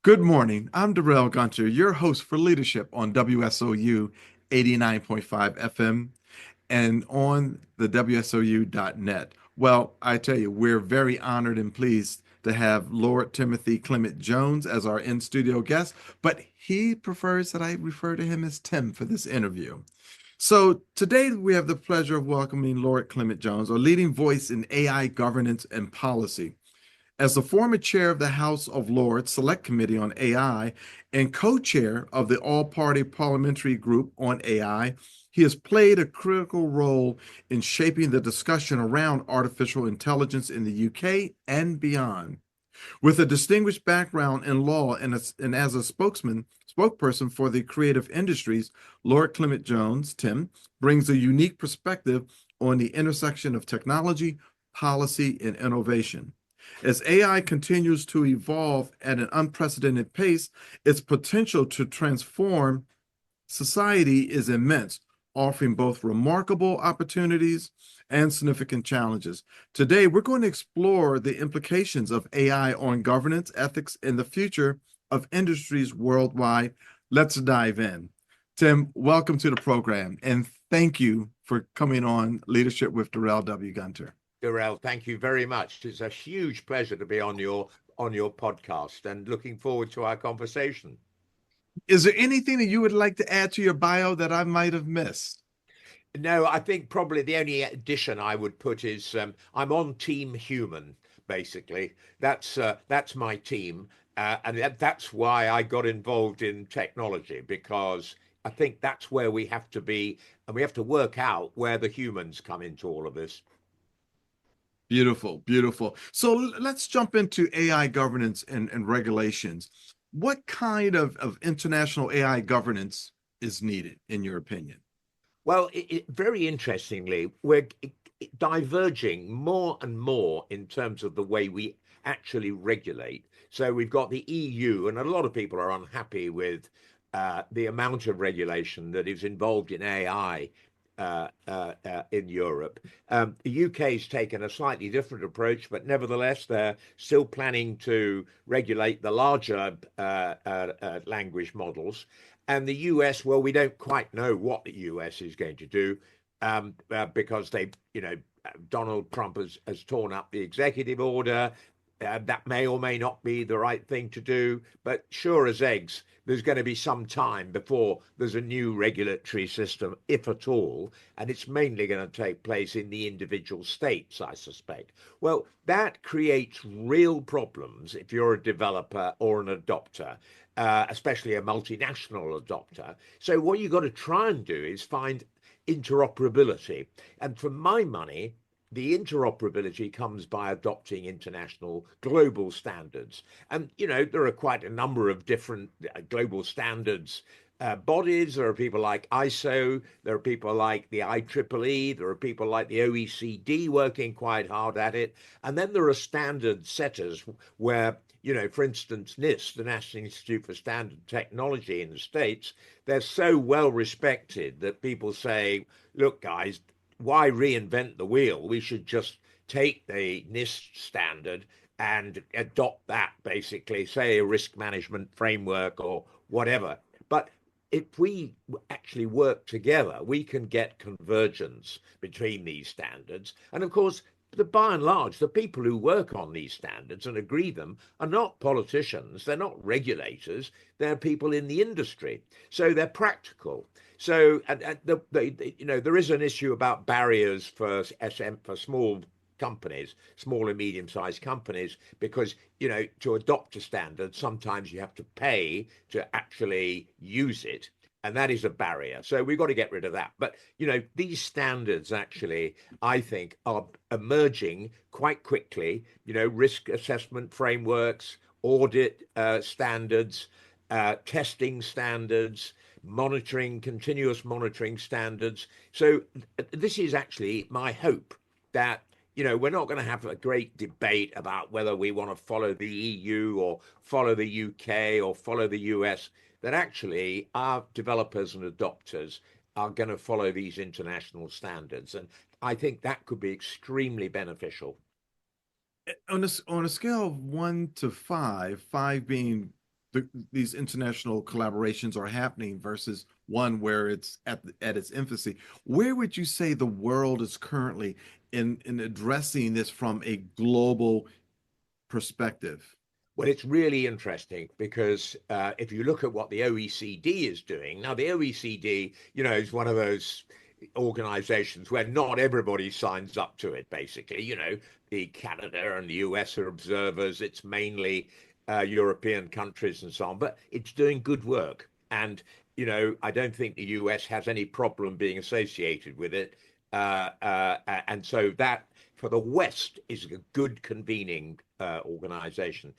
Good morning. I'm Darrell Gunter, your host for Leadership on WSOU 89.5 FM and on the WSOU.net. Well, I tell you, we're very honored and pleased to have Lord Timothy Clement-Jones as our in-studio guest, but he prefers that I refer to him as Tim for this interview. So today we have the pleasure of welcoming Lord Clement-Jones, a leading voice in AI governance and policy. As the former chair of the House of Lords Select Committee on AI and co-chair of the All-Party Parliamentary Group on AI, he has played a critical role in shaping the discussion around artificial intelligence in the UK and beyond. With a distinguished background in law and as a spokesperson for the creative industries, Lord Clement-Jones, Tim, brings a unique perspective on the intersection of technology, policy, and innovation. As AI continues to evolve at an unprecedented pace, its potential to transform society is immense, offering both remarkable opportunities and significant challenges. Today, we're going to explore the implications of AI on governance, ethics, and the future of industries worldwide. Let's dive in. Tim, welcome to the program, and thank you for coming on Leadership with Darrell W. Gunter. Darrell, thank you very much. It's a huge pleasure to be on your podcast and looking forward to our conversation. Is there anything that you would like to add to your bio that I might have missed? No, I think probably the only addition I would put is I'm on Team Human, basically. That's my team, and that's why I got involved in technology, because I think that's where we have to be, and we have to work out where the humans come into all of this. Beautiful, beautiful. So let's jump into AI governance and regulations. What kind of international AI governance is needed, in your opinion? Well, very interestingly, we're diverging more and more in terms of the way we actually regulate. So we've got the EU, and a lot of people are unhappy with the amount of regulation that is involved in AI in Europe. The UK's taken a slightly different approach, but nevertheless, they're still planning to regulate the larger language models. And the US, well, we don't quite know what the US is going to do because Donald Trump has torn up the executive order. That may or may not be the right thing to do, but sure as eggs, there's going to be some time before there's a new regulatory system, if at all, and it's mainly going to take place in the individual states, I suspect. Well, that creates real problems if you're a developer or an adopter, especially a multinational adopter. So what you've got to try and do is find interoperability. And for my money, the interoperability comes by adopting international global standards. And, there are quite a number of different global standards bodies. There are people like ISO, there are people like the IEEE, there are people like the OECD working quite hard at it. And then there are standard setters where, for instance, NIST, the National Institute for Standard Technology in the States, they're so well respected that people say, look, guys, why reinvent the wheel? We should just take the NIST standard and adopt that, basically, say a risk management framework or whatever. But if we actually work together, we can get convergence between these standards. And of course, by and large, the people who work on these standards and agree them are not politicians, they're not regulators, they're people in the industry. So they're practical. So there is an issue about barriers for small companies, small and medium-sized companies, because to adopt a standard, sometimes you have to pay to actually use it. And that is a barrier. So we've got to get rid of that. But, these standards actually, I think, are emerging quite quickly, risk assessment frameworks, audit standards, testing standards, continuous monitoring standards. So this is actually my hope that we're not going to have a great debate about whether we want to follow the EU or follow the UK or follow the US, that actually our developers and adopters are going to follow these international standards. And I think that could be extremely beneficial. On a scale of 1 to 5, 5 being these international collaborations are happening versus one where it's at its infancy. Where would you say the world is currently in addressing this from a global perspective? Well, it's really interesting because if you look at what the OECD is doing now, the OECD, is one of those organizations where not everybody signs up to it. Basically, the Canada and the US are observers. It's mainly European countries and so on, but it's doing good work. And I don't think the US has any problem being associated with it. And so that for the West is a good convening organization.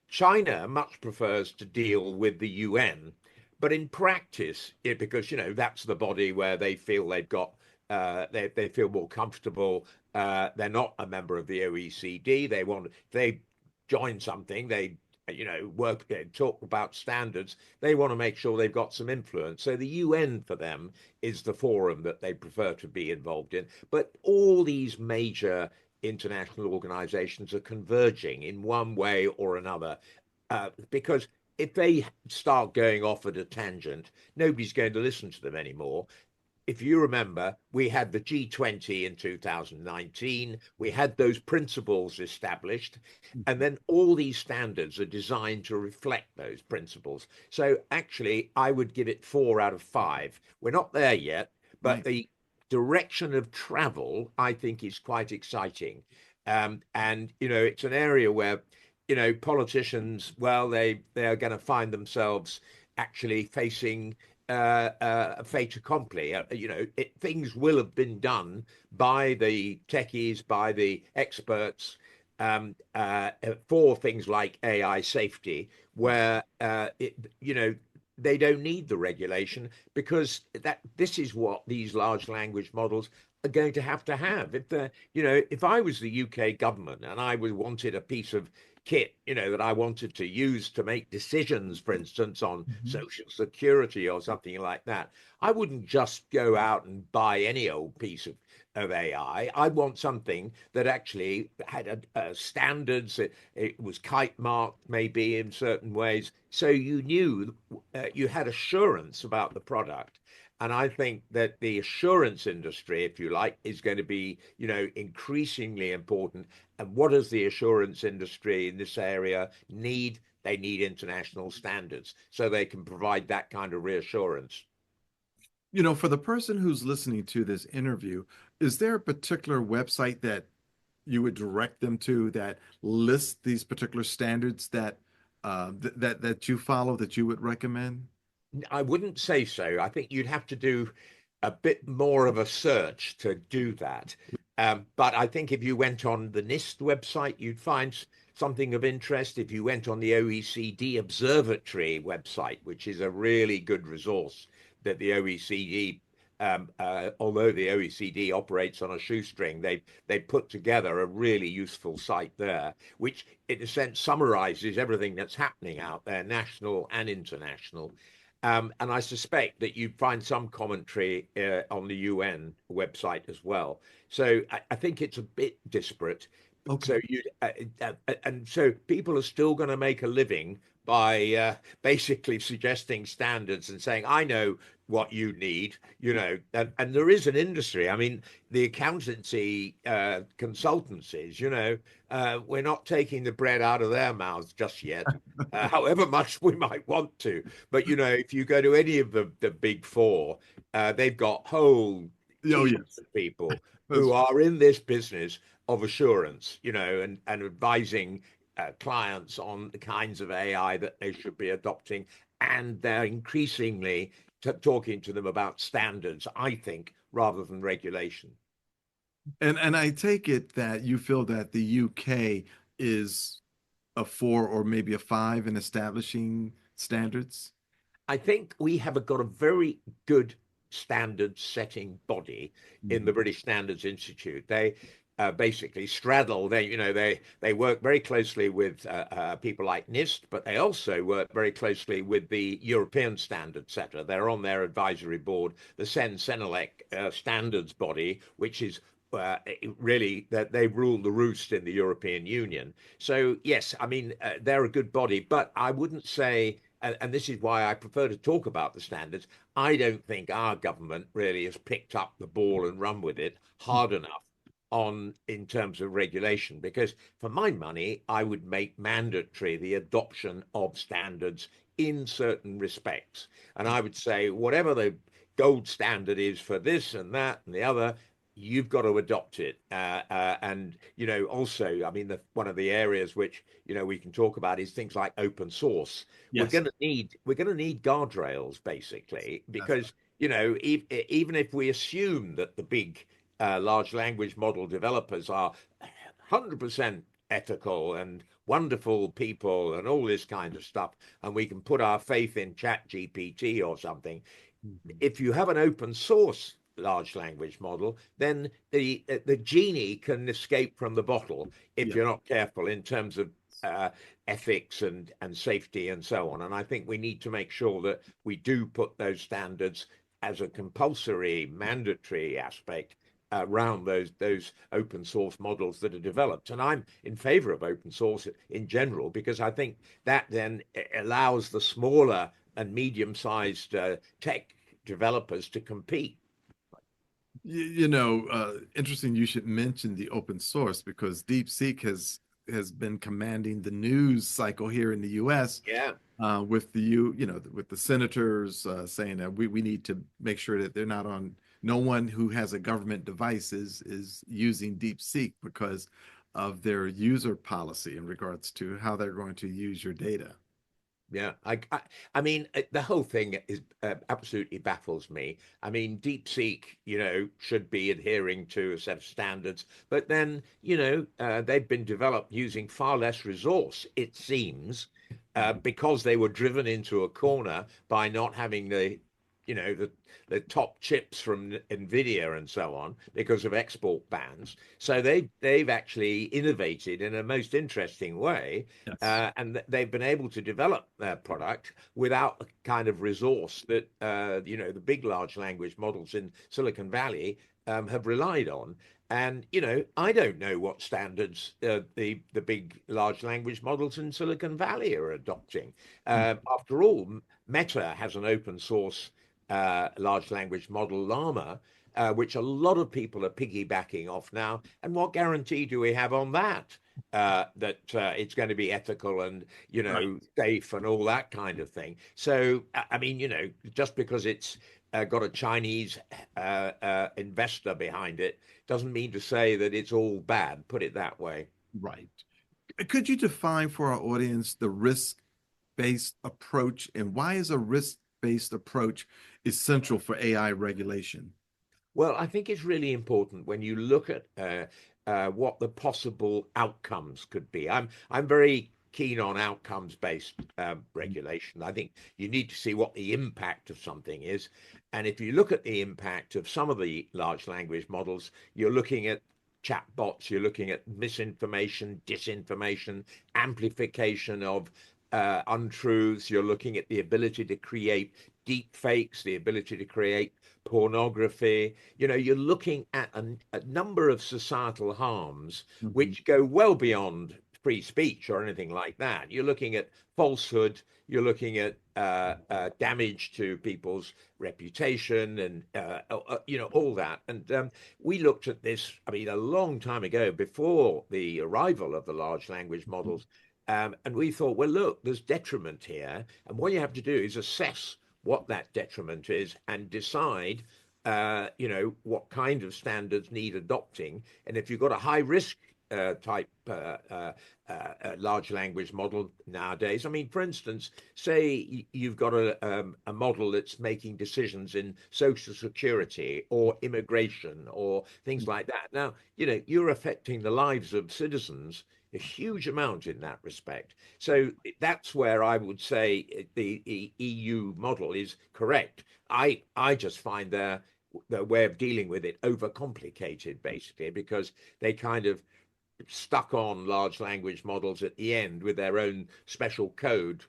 China much prefers to deal with the UN, but in practice, because that's the body where they feel they've got they feel more comfortable. They're not a member of the OECD. They join something. They work talk about standards. They want to make sure they've got some influence. So the UN for them is the forum that they prefer to be involved in. But all these major international organizations are converging in one way or another because if they start going off at a tangent, nobody's going to listen to them anymore. If you remember, we had the G20 in 2019, we had those principles established, and then all these standards are designed to reflect those principles. So actually, I would give it 4 out of 5. We're not there yet, but Right. the direction of travel, I think, is quite exciting. And it's an area where politicians, well, they are going to find themselves actually facing a fait accompli. Things will have been done by the techies, by the experts for things like AI safety, where they don't need the regulation because this is what these large language models are going to have to have. If I was the UK government and I wanted a piece of kit, that I wanted to use to make decisions, for instance, on Mhm. social security or something like that, I wouldn't just go out and buy any old piece of AI. I'd want something that actually had standards. It was kite marked, maybe in certain ways, so you knew you had assurance about the product. And I think that the assurance industry, if you like, is going to be, increasingly important. And what does the assurance industry in this area need? They need international standards so they can provide that kind of reassurance. For the person who's listening to this interview, is there a particular website that you would direct them to that lists these particular standards that you follow that you would recommend? I wouldn't say so. I think you'd have to do a bit more of a search to do that. But I think if you went on the NIST website, you'd find something of interest. If you went on the OECD Observatory website, which is a really good resource that the OECD, although the OECD operates on a shoestring, they put together a really useful site there, which in a sense summarizes everything that's happening out there, national and international. And I suspect that you'd find some commentary on the UN website as well. So I think it's a bit disparate. Okay. So and so people are still going to make a living by basically suggesting standards and saying, I know what you need, and there is an industry. I mean, the accountancy consultancies, we're not taking the bread out of their mouths just yet, however much we might want to. But if you go to any of the big four, they've got whole Oh, teams yes. of people who That's are in this business of assurance, and advising clients on the kinds of AI that they should be adopting. And they're increasingly talking to them about standards, I think, rather than regulation. and I take it that you feel that the UK is a 4 or maybe a 5 in establishing standards. I think we have got a very good standard setting body in Mhm. the British Standards Institute. They basically straddle. They work very closely with people like NIST, but they also work very closely with the European standard setter. They're on their advisory board, the Senelec standards body, which is really that they rule the roost in the European Union. So yes, I mean they're a good body, but I wouldn't say, and this is why I prefer to talk about the standards. I don't think our government really has picked up the ball and run with it hard enough on in terms of regulation, because for my money, I would make mandatory the adoption of standards in certain respects. And I would say whatever the gold standard is for this and that and the other, you've got to adopt it. And also, I mean, one of the areas which we can talk about is things like open source. Yes, We're going to need guardrails basically, that's because even if we assume that the big large language model developers are 100% ethical and wonderful people and all this kind of stuff, and we can put our faith in Chat GPT or something. right. If you have an open source large language model, then the genie can escape from the bottle if Yeah. you're not careful in terms of ethics and safety and so on. And I think we need to make sure that we do put those standards as a compulsory, mandatory aspect around those open source models that are developed. And I'm in favor of open source in general, because I think that then allows the smaller and medium-sized tech developers to compete. Interesting you should mention the open source because DeepSeek has been commanding the news cycle here in the US Yeah. with with the senators saying that we need to make sure that they're not on no one who has a government device is using DeepSeek because of their user policy in regards to how they're going to use your data. Yeah, I mean, the whole thing is absolutely baffles me. I mean, DeepSeek, should be adhering to a set of standards, but then, they've been developed using far less resource, it seems, because they were driven into a corner by not having the top chips from Nvidia and so on because of export bans. So they've actually innovated in a most interesting way, Yes. and they've been able to develop their product without the kind of resource that the big large language models in Silicon Valley have relied on. And I don't know what standards the big large language models in Silicon Valley are adopting. After all, Meta has an open source large language model, Llama, which a lot of people are piggybacking off now. And what guarantee do we have on that? That it's going to be ethical and Right. safe and all that kind of thing. So I mean, just because it's got a Chinese investor behind it doesn't mean to say that it's all bad. Put it that way. Right. Could you define for our audience the risk-based approach and why is a risk-based approach essential for AI regulation? Well, I think it's really important when you look at what the possible outcomes could be. I'm very keen on outcomes-based regulation. I think you need to see what the impact of something is, and if you look at the impact of some of the large language models, you're looking at chatbots, you're looking at misinformation, disinformation, amplification of untruths. You're looking at the ability to create deep fakes, the ability to create pornography. You're looking at a number of societal harms Mhm. which go well beyond free speech or anything like that. You're looking at falsehood. You're looking at damage to people's reputation and all that. And we looked at this, I mean, a long time ago before the arrival of the large language models. And we thought, well, look, there's detriment here. And what you have to do is assess what that detriment is and decide, what kind of standards need adopting. And if you've got a high risk type large language model nowadays, I mean, for instance, say you've got a model that's making decisions in social security or immigration or things like that. Now, you're affecting the lives of citizens a huge amount in that respect. So that's where I would say the EU model is correct. I just find their way of dealing with it overcomplicated, basically, because they kind of stuck on large language models at the end with their own special code,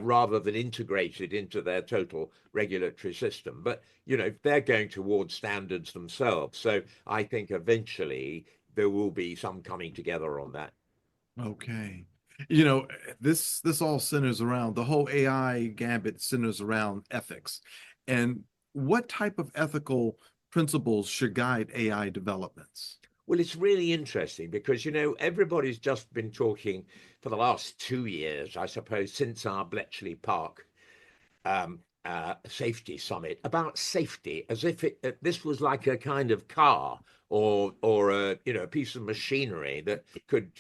rather than integrated into their total regulatory system. But they're going towards standards themselves. So I think eventually there will be some coming together on that. Okay. You know, this all centers around the whole AI gambit centers around ethics. And what type of ethical principles should guide AI developments? Well, it's really interesting because, everybody's just been talking for the last 2 years, I suppose, since our Bletchley Park safety summit about safety, as if this was like a kind of car or a piece of machinery that could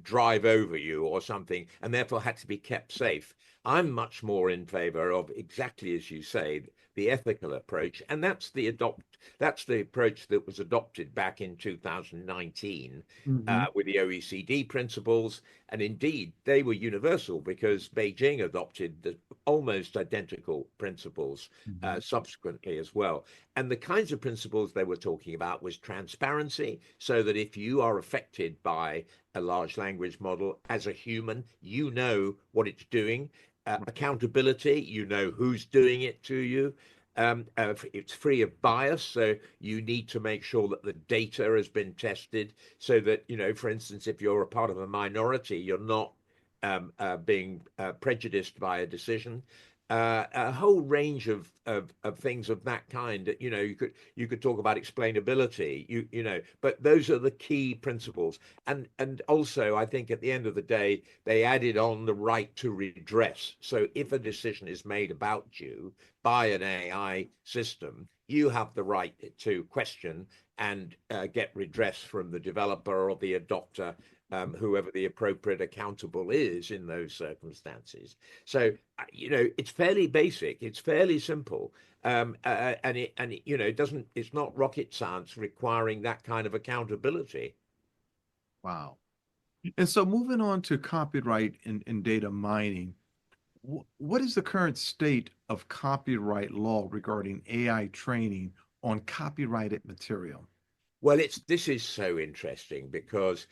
drive over you or something, and therefore had to be kept safe. I'm much more in favor of, exactly as you say, the ethical approach, and that's the approach that was adopted back in 2019 Hmm. with the OECD principles, and indeed they were universal because Beijing adopted the almost identical principles Hmm. subsequently as well. And the kinds of principles they were talking about was transparency, so that if you are affected by a large language model as a human, you know what it's doing. Accountability, you know who's doing it to you. It's free of bias, so you need to make sure that the data has been tested so that, for instance, if you're a part of a minority, you're not being prejudiced by a decision. A whole range of things of that kind. You could talk about explainability. But those are the key principles. And also, I think at the end of the day, they added on the right to redress. So if a decision is made about you by an AI system, you have the right to question and get redress from the developer or the adopter, whoever the appropriate accountable is in those circumstances. So, it's fairly basic, it's fairly simple, it doesn't, it's not rocket science requiring that kind of accountability. Wow. And so moving on to copyright and data mining, what is the current state of copyright law regarding AI training on copyrighted material? Well, this is so interesting because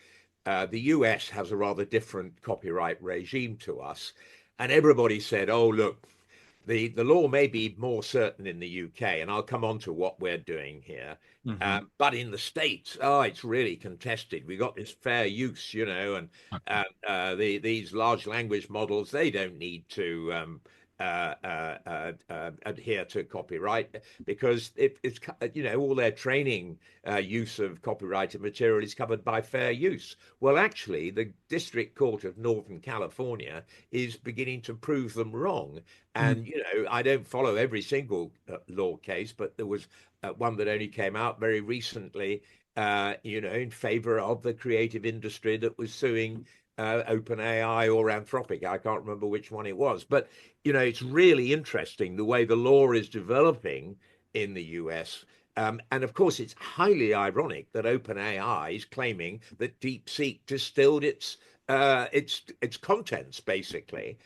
the US has a rather different copyright regime to us, and everybody said, "Oh, look, the law may be more certain in the UK," and I'll come on to what we're doing here. Hmm. But in the States, oh, it's really contested. We got this fair use, and these large language models, they don't need to adhere to copyright because all their training use of copyrighted material is covered by fair use. Well, actually, the District Court of Northern California is beginning to prove them wrong. And, I don't follow every single law case, but there was one that only came out very recently, in favor of the creative industry that was suing OpenAI or Anthropic. I can't remember which one it was. But, it's really interesting the way the law is developing in the US. And of course, it's highly ironic that OpenAI is claiming that DeepSeek distilled its contents, basically.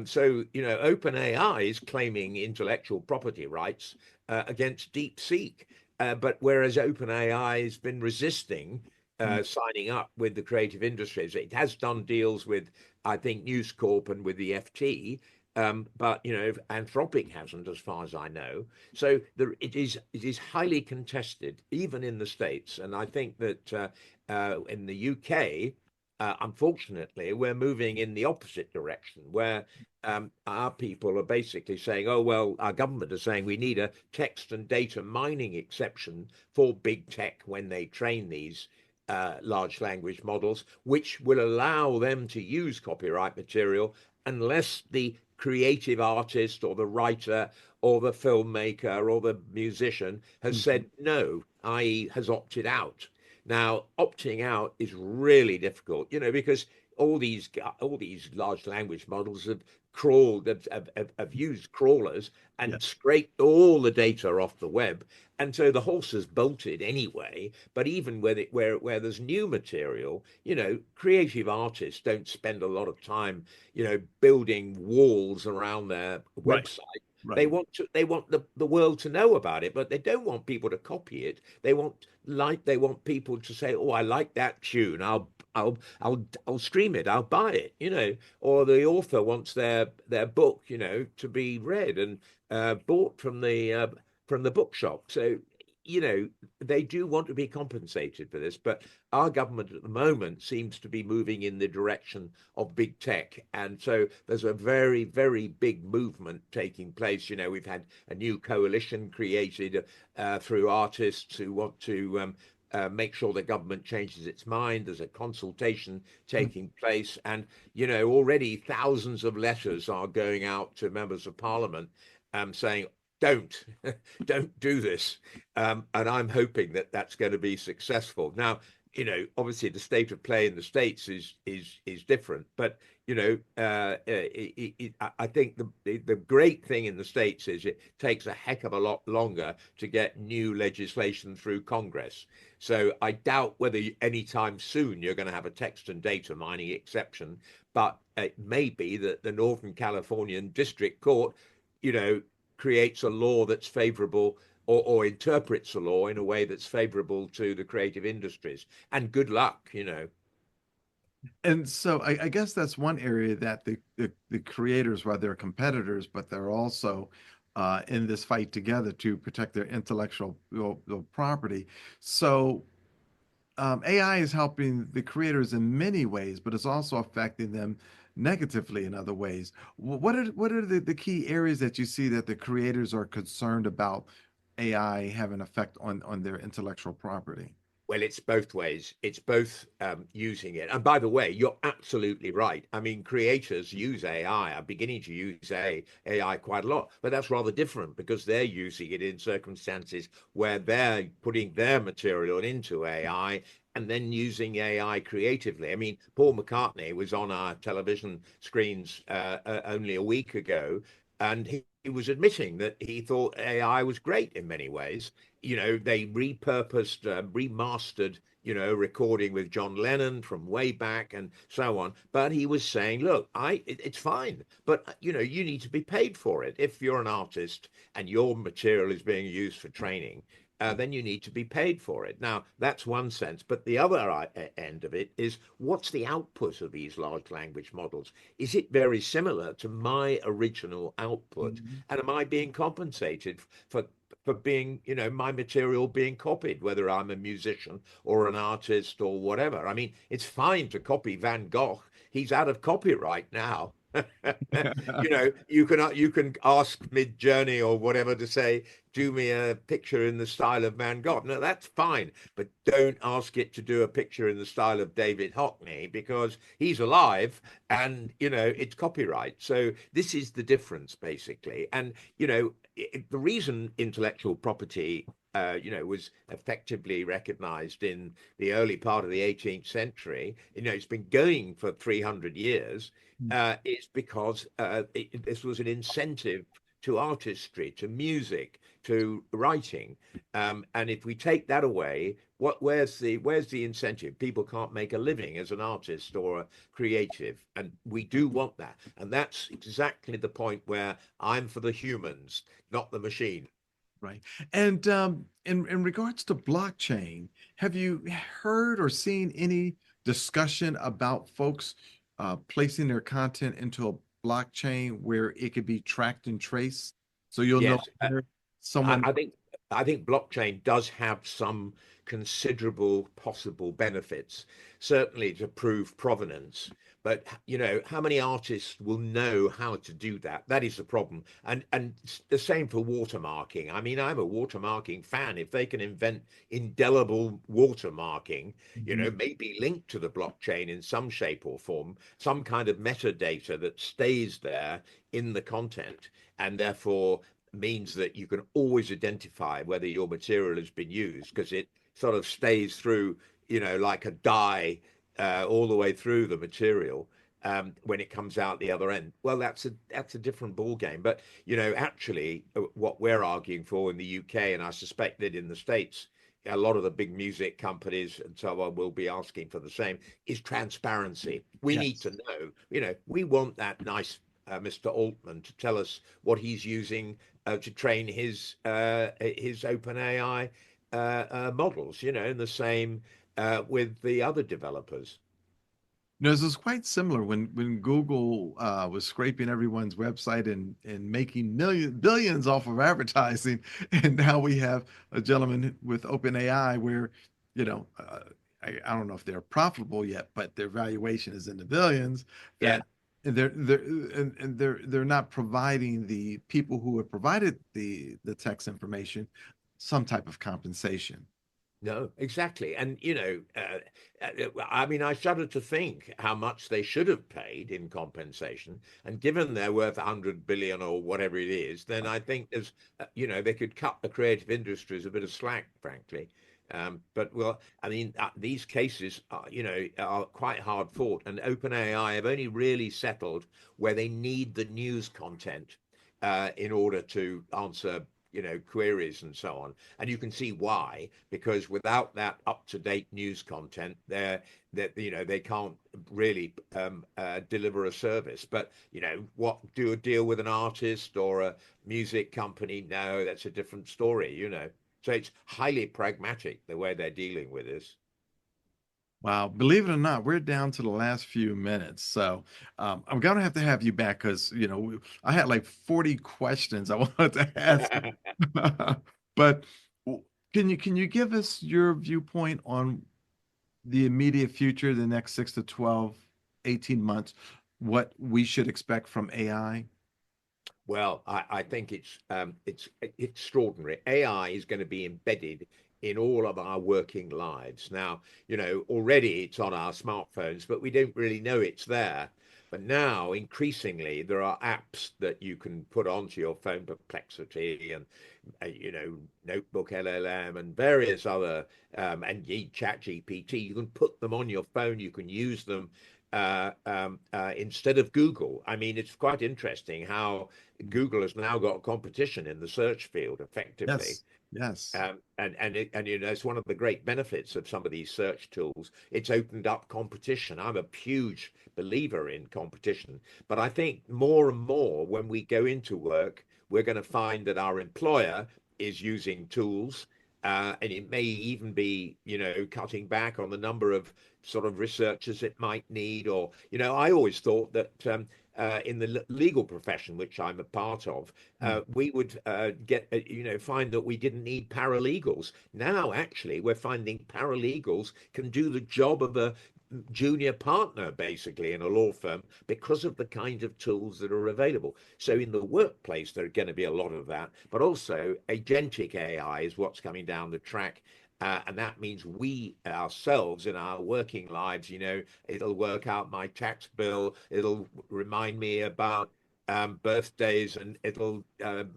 So, OpenAI is claiming intellectual property rights against DeepSeek. But whereas OpenAI has been resisting signing up with the creative industries, it has done deals with, I think, News Corp and with the FT. But Anthropic hasn't, as far as I know. So it is highly contested, even in the States. And I think that in the UK, unfortunately, we're moving in the opposite direction, where our people are basically saying, oh, well, our government is saying we need a text and data mining exception for big tech when they train these large language models, which will allow them to use copyright material unless the creative artist or the writer or the filmmaker or the musician has Hmm. said no, i.e., has opted out. Now, opting out is really difficult, because all these large language models have crawled, have used crawlers Yeah. and scraped all the data off the web, and so the horse has bolted anyway. But even where there's new material, creative artists don't spend a lot of time, building walls around their Right. website. They Right. want the world to know about it, but they don't want people to copy it. They want people to say, "Oh, I like that tune. I'll stream it, I'll buy it, or the author wants their book, to be read and bought from the bookshop. So, they do want to be compensated for this, but our government at the moment seems to be moving in the direction of big tech. And so there's a very, very big movement taking place. We've had a new coalition created through artists who want to make sure the government changes its mind. There's a consultation taking place. And, already thousands of letters are going out to members of parliament saying, don't don't do this, and I'm hoping that that's going to be successful. Now, obviously the state of play in the States is different, but I think the great thing in the States is it takes a heck of a lot longer to get new legislation through Congress. So I doubt whether anytime soon you're going to have a text and data mining exception, but it may be that the Northern Californian District Court, you know, creates a law that's favorable, or interprets a law in a way that's favorable to the creative industries. And good luck. And so I guess that's one area that the creators, while they're competitors, but they're also in this fight together to protect their intellectual property. So AI is helping the creators in many ways, but it's also affecting them negatively in other ways. What are the key areas that you see that the creators are concerned about AI having effect on their intellectual property? Well, it's both ways. It's both using it. And by the way, you're absolutely right. I mean, creators use AI, are beginning to use AI quite a lot, but that's rather different because they're using it in circumstances where they're putting their material into AI and then using AI creatively. I mean, Paul McCartney was on our television screens only a week ago, and he was admitting that he thought AI was great in many ways. They repurposed, remastered, recording with John Lennon from way back and so on. But he was saying, look, it's fine, but you need to be paid for it. If you're an artist and your material is being used for training, then you need to be paid for it. Now, that's one sense. But the other end of it is, what's the output of these large language models? Is it very similar to my original output? Mhm. And am I being compensated for being, my material being copied, whether I'm a musician or an artist or whatever? I mean, it's fine to copy Van Gogh. He's out of copyright now. You can ask Mid Journey or whatever to say, do me a picture in the style of Van Gogh. No, that's fine, but don't ask it to do a picture in the style of David Hockney because he's alive and it's copyright. So this is the difference basically. And the reason intellectual property was effectively recognized in the early part of the 18th century. It's been going for 300 years, is because this was an incentive to artistry, to music, to writing. And if we take that away, where's the incentive? People can't make a living as an artist or a creative, and we do want that. And that's exactly the point where I'm for the humans, not the machine. Right. And in regards to blockchain, have you heard or seen any discussion about folks placing their content into a blockchain where it could be tracked and traced? So you'll know Yes, where I, someone. I think I think blockchain does have some considerable possible benefits, certainly to prove provenance. But how many artists will know how to do that? That is the problem. And the same for watermarking. I mean, I'm a watermarking fan. If they can invent indelible watermarking, Mhm. maybe linked to the blockchain in some shape or form, some kind of metadata that stays there in the content, and therefore means that you can always identify whether your material has been used because it sort of stays through, like a dye all the way through the material when it comes out the other end. Well, that's a different ball game. But actually, what we're arguing for in the UK, and I suspect that in the States, a lot of the big music companies and so on will be asking for the same, is transparency. We need Yes. to know, we want that nice Mr. Altman to tell us what he's using to train his OpenAI models, and the same with the other developers. This is quite similar when Google was scraping everyone's website and making billions off of advertising, and now we have a gentleman with OpenAI where, you know, I don't know if they're profitable yet, but their valuation is in the billions. Yeah. That and they're not providing the people who have provided the text information some type of compensation. No, exactly. And, I mean, I shudder to think how much they should have paid in compensation. And given they're worth 100 billion or whatever it is, then I think they could cut the creative industries a bit of slack, frankly. But, well, I mean, these cases are quite hard fought. And OpenAI have only really settled where they need the news content in order to answer queries and so on. And you can see why, because without that up-to-date news content, they can't really deliver a service. But what, do a deal with an artist or a music company? No, that's a different story. So it's highly pragmatic the way they're dealing with this. Wow, believe it or not, we're down to the last few minutes. So I'm gonna have to have you back because I had like 40 questions I wanted to ask you. But can you give us your viewpoint on the immediate future, the next 6 to 12, 18 months, what we should expect from AI? Well, I think it's extraordinary. AI is going to be embedded in all of our working lives. Now, already it's on our smartphones, but we don't really know it's there. But now, increasingly, there are apps that you can put onto your phone, Perplexity and Notebook LLM and various other and indeed Chat GPT. You can put them on your phone. You can use them instead of Google. I mean, it's quite interesting how Google has now got competition in the search field effectively. Yes, yes. And it's one of the great benefits of some of these search tools. It's opened up competition. I'm a huge believer in competition, but I think more and more when we go into work, we're going to find that our employer is using tools. And it may even be, cutting back on the number of sort of researchers it might need. Or, I always thought that in the legal profession, which I'm a part of, Mm. we would find that we didn't need paralegals. Now, actually, we're finding paralegals can do the job of a junior partner basically in a law firm because of the kind of tools that are available. So in the workplace, there are going to be a lot of that, but also agentic AI is what's coming down the track. And that means we ourselves in our working lives, it'll work out my tax bill, it'll remind me about birthdays, and it'll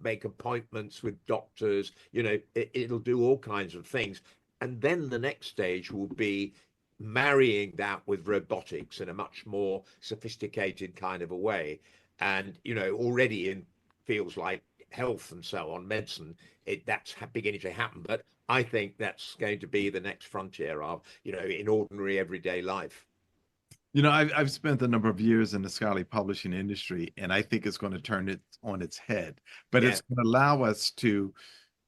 make appointments with doctors, it'll do all kinds of things. And then the next stage will be marrying that with robotics in a much more sophisticated kind of a way. And, already in fields like health and so on, medicine, that's beginning to happen. But I think that's going to be the next frontier of, in ordinary everyday life. I've spent a number of years in the scholarly publishing industry, and I think it's going to turn it on its head, but Yeah. it's going to allow us to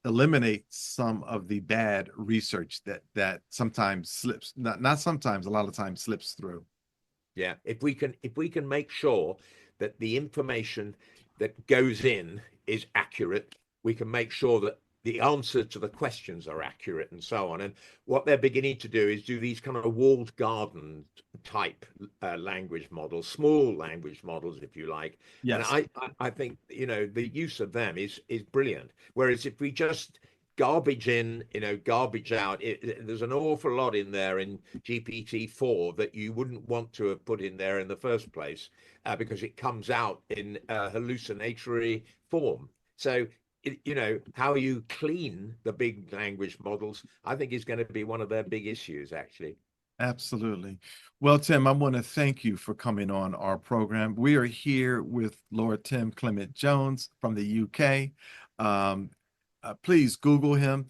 eliminate some of the bad research that sometimes slips, not sometimes, a lot of times slips through. Yeah, if we can make sure that the information that goes in is accurate, we can make sure that the answer to the questions are accurate and so on. And what they're beginning to do is do these kind of walled garden type language models, small language models, if you like. And Yes. I think the use of them is brilliant. Whereas if we just garbage in, garbage out. There's an awful lot in there in GPT-4 that you wouldn't want to have put in there in the first place because it comes out in hallucinatory form. So, how you clean the big language models, I think is going to be one of their big issues, actually. Absolutely. Well, Tim, I want to thank you for coming on our program. We are here with Lord Tim Clement-Jones from the UK. Um, please Google him.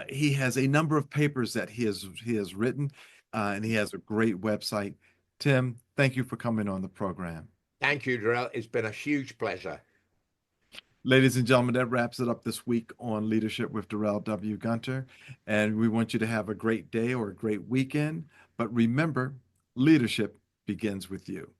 He has a number of papers that he has written, and he has a great website. Tim, thank you for coming on the program. Thank you, Darrell. It's been a huge pleasure. Ladies and gentlemen, that wraps it up this week on Leadership with Darrell W. Gunter. And we want you to have a great day or a great weekend. But remember, leadership begins with you.